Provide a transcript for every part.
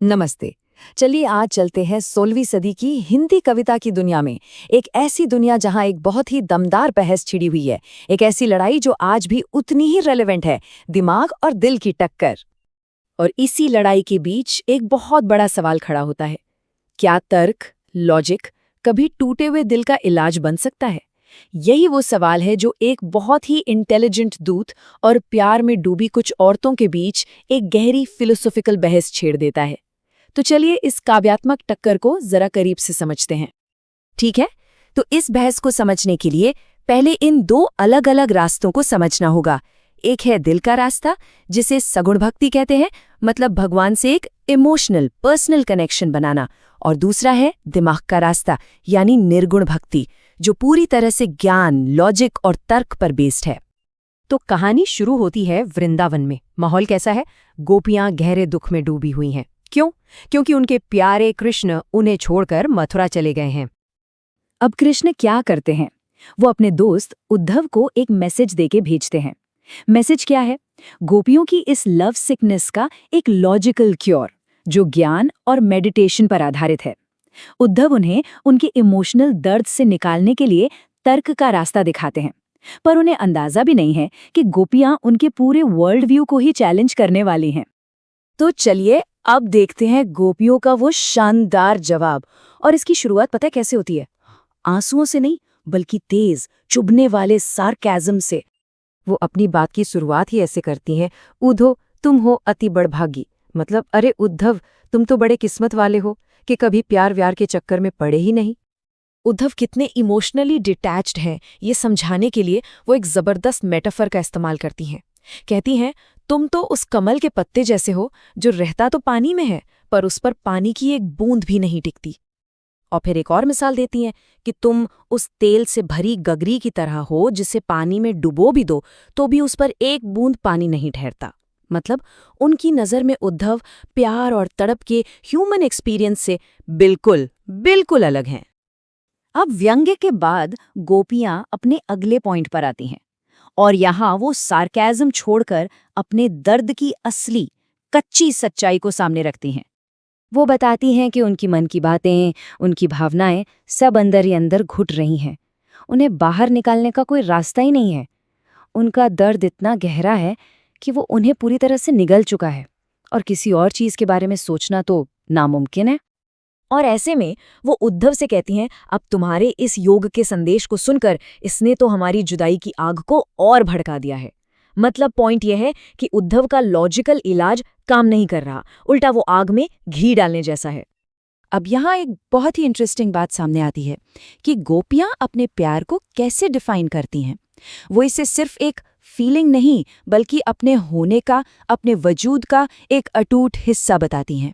नमस्ते। चलिए आज चलते हैं 16वीं सदी की हिंदी कविता की दुनिया में। एक ऐसी दुनिया जहां एक बहुत ही दमदार बहस छिड़ी हुई है। एक ऐसी लड़ाई जो आज भी उतनी ही रेलेवेंट है, दिमाग और दिल की टक्कर। और इसी लड़ाई के बीच एक बहुत बड़ा सवाल खड़ा होता है। क्या तर्क, लॉजिक कभी टूटे हुए दिल का इलाज बन सकता है? यही वो सवाल है जो एक बहुत ही इंटेलिजेंट दूत और प्यार में डूबी कुछ औरतों के बीच एक गहरी फिलोसॉफिकल बहस छेड़ देता है। तो चलिए इस काव्यात्मक टक्कर को जरा करीब से समझते हैं। ठीक है, तो इस बहस को समझने के लिए पहले इन दो अलग अलग रास्तों को समझना होगा। एक है दिल का रास्ता, जिसे सगुण भक्ति कहते हैं, मतलब भगवान से एक इमोशनल पर्सनल कनेक्शन बनाना। और दूसरा है दिमाग का रास्ता, यानी निर्गुण भक्ति, जो पूरी तरह से ज्ञान, लॉजिक और तर्क पर बेस्ड है। तो कहानी शुरू होती है वृंदावन में। माहौल कैसा है? गोपियां गहरे दुख में डूबी हुई हैं। क्यों? क्योंकि उनके प्यारे कृष्ण उन्हें छोड़कर मथुरा चले गए हैं। अब कृष्ण क्या करते हैं? वो अपने दोस्त उद्धव को एक मैसेज देके भेजते हैं। मैसेज क्या है? गोपियों की इस लव सिकनेस का एक लॉजिकल क्योर, जो ज्ञान और मेडिटेशन पर आधारित है। उद्धव उन्हें उनके इमोशनल दर्द से निकालने के लिए तर्क का रास्ता दिखाते हैं, पर उन्हें अंदाजा भी नहीं है कि गोपियां उनके पूरे वर्ल्ड व्यू को ही चैलेंज करने वाली हैं। तो चलिए अब देखते हैं गोपियों का वो शानदार जवाब। और इसकी शुरुआत पता है कैसे होती है? आंसुओं से नहीं, बल्कि तेज चुभने वाले सार्केज्म से। वो अपनी बात की शुरुआत ही ऐसे करती हैं, उद्धव तुम हो अति बड़भागी। मतलब अरे उद्धव, तुम तो बड़े किस्मत वाले हो कि कभी प्यार व्यार के चक्कर में पड़े ही नहीं। उद्धव कितने इमोशनली डिटैच्ड हैं, ये समझाने के लिए वो एक जबरदस्त मेटाफर का इस्तेमाल करती हैं। कहती हैं, तुम तो उस कमल के पत्ते जैसे हो जो रहता तो पानी में है, पर उस पर पानी की एक बूंद भी नहीं टिकती। और फिर एक और मिसाल देती हैं कि तुम उस तेल से भरी गगरी की तरह हो जिसे पानी में डुबो भी दो तो भी उस पर एक बूंद पानी नहीं ठहरता। मतलब उनकी नज़र में उद्धव प्यार और तड़प के ह्यूमन एक्सपीरियंस से बिल्कुल बिल्कुल अलग हैं। अब व्यंग्य के बाद गोपियां अपने अगले पॉइंट पर आती हैं, और यहाँ वो सार्केज्म छोड़कर अपने दर्द की असली कच्ची सच्चाई को सामने रखती हैं। वो बताती हैं कि उनकी मन की बातें, उनकी भावनाएं सब अंदर ही अंदर घुट रही हैं। उन्हें बाहर निकालने का कोई रास्ता ही नहीं है। उनका दर्द इतना गहरा है कि वो उन्हें पूरी तरह से निगल चुका है, और किसी और चीज़ के बारे में सोचना तो नामुमकिन है। और ऐसे में वो उद्धव से कहती हैं, अब तुम्हारे इस योग के संदेश को सुनकर इसने तो हमारी जुदाई की आग को और भड़का दिया है। मतलब पॉइंट यह है कि उद्धव का लॉजिकल इलाज काम नहीं कर रहा, उल्टा वो आग में घी डालने जैसा है। अब यहाँ एक बहुत ही इंटरेस्टिंग बात सामने आती है कि गोपियां अपने प्यार को कैसे डिफाइन करती हैं। वो इसे सिर्फ एक फीलिंग नहीं, बल्कि अपने होने का, अपने वजूद का एक अटूट हिस्सा बताती हैं।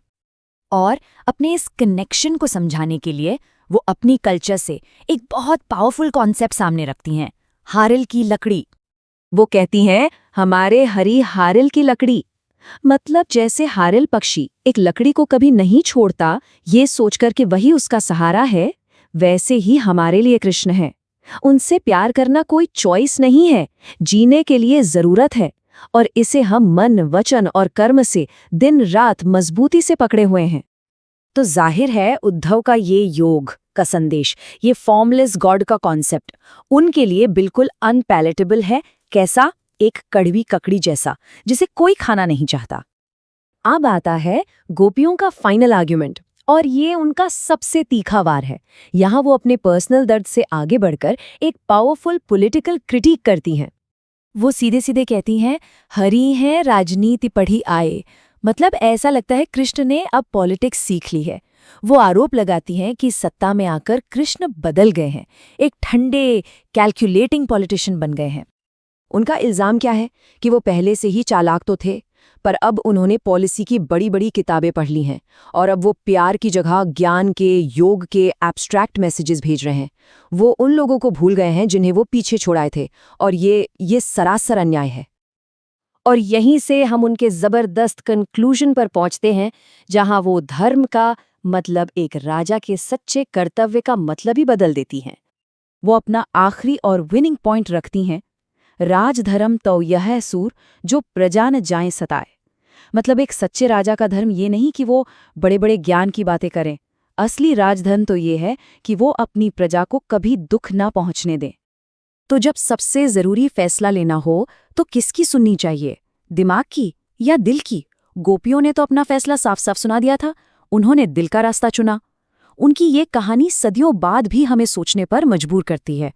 और अपने इस कनेक्शन को समझाने के लिए वो अपनी कल्चर से एक बहुत पावरफुल कॉन्सेप्ट सामने रखती हैं, हारिल की लकड़ी। वो कहती हैं, हमारे हरी हारिल की लकड़ी। मतलब जैसे हारिल पक्षी एक लकड़ी को कभी नहीं छोड़ता, ये सोचकर कि वही उसका सहारा है, वैसे ही हमारे लिए कृष्ण है। उनसे प्यार करना कोई चॉइस नहीं है, जीने के लिए जरूरत है। और इसे हम मन, वचन और कर्म से दिन रात मजबूती से पकड़े हुए हैं। तो जाहिर है उद्धव का ये योग का संदेश, ये फॉर्मलेस गॉड का कॉन्सेप्ट उनके लिए बिल्कुल अनपैलेटेबल है। कैसा? एक कड़वी ककड़ी जैसा, जिसे कोई खाना नहीं चाहता। अब आता है गोपियों का फाइनल आर्ग्यूमेंट, और ये उनका सबसे तीखा वार है। यहाँ वो अपने पर्सनल दर्द से आगे बढ़कर एक पावरफुल पॉलिटिकल क्रिटिक करती हैं। वो सीधे सीधे कहती हैं, हरी हैं राजनीति पढ़ी आए। मतलब ऐसा लगता है कृष्ण ने अब पॉलिटिक्स सीख ली है। वो आरोप लगाती हैं कि सत्ता में आकर कृष्ण बदल गए हैं, एक ठंडे कैलकुलेटिंग पॉलिटिशियन बन गए हैं। उनका इल्जाम क्या है कि वो पहले से ही चालाक तो थे, पर अब उन्होंने पॉलिसी की बड़ी बड़ी किताबें पढ़ ली हैं, और अब वो प्यार की जगह ज्ञान के, योग के एब्स्ट्रैक्ट मैसेजेस भेज रहे हैं। वो उन लोगों को भूल गए हैं जिन्हें वो पीछे छोड़ाए थे, और ये सरासर अन्याय है। और यहीं से हम उनके जबरदस्त कंक्लूजन पर पहुंचते हैं, जहां वो धर्म का मतलब एक राजा के सच्चे कर्तव्य का मतलब ही बदल देती हैं। वो अपना आखिरी और विनिंग पॉइंट रखती हैं, राजधर्म तो यह है सूर जो प्रजा न जाए सताए। मतलब एक सच्चे राजा का धर्म ये नहीं कि वो बड़े बड़े ज्ञान की बातें करें। असली राजधर्म तो ये है कि वो अपनी प्रजा को कभी दुख ना पहुंचने दे। तो जब सबसे जरूरी फैसला लेना हो तो किसकी सुननी चाहिए, दिमाग की या दिल की? गोपियों ने तो अपना फैसला साफ साफ सुना दिया था। उन्होंने दिल का रास्ता चुना। उनकी ये कहानी सदियों बाद भी हमें सोचने पर मजबूर करती है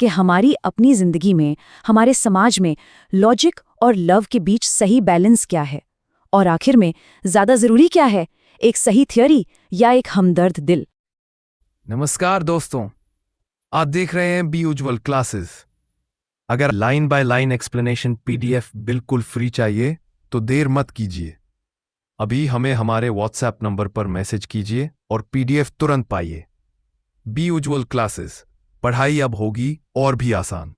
कि हमारी अपनी जिंदगी में, हमारे समाज में लॉजिक और लव के बीच सही बैलेंस क्या है, और आखिर में ज्यादा जरूरी क्या है, एक सही थियोरी या एक हमदर्द दिल। नमस्कार दोस्तों, आप देख रहे हैं बी उज्ज्वल क्लासेस। अगर line by line explanation PDF बिल्कुल फ्री चाहिए तो देर मत कीजिए, अभी हमें हमारे व्हाट्सएप नंबर पर मैसेज कीजिए और पीडीएफ तुरंत पाइए। बी उज्ज्वल क्लासेस, पढ़ाई अब होगी और भी आसान।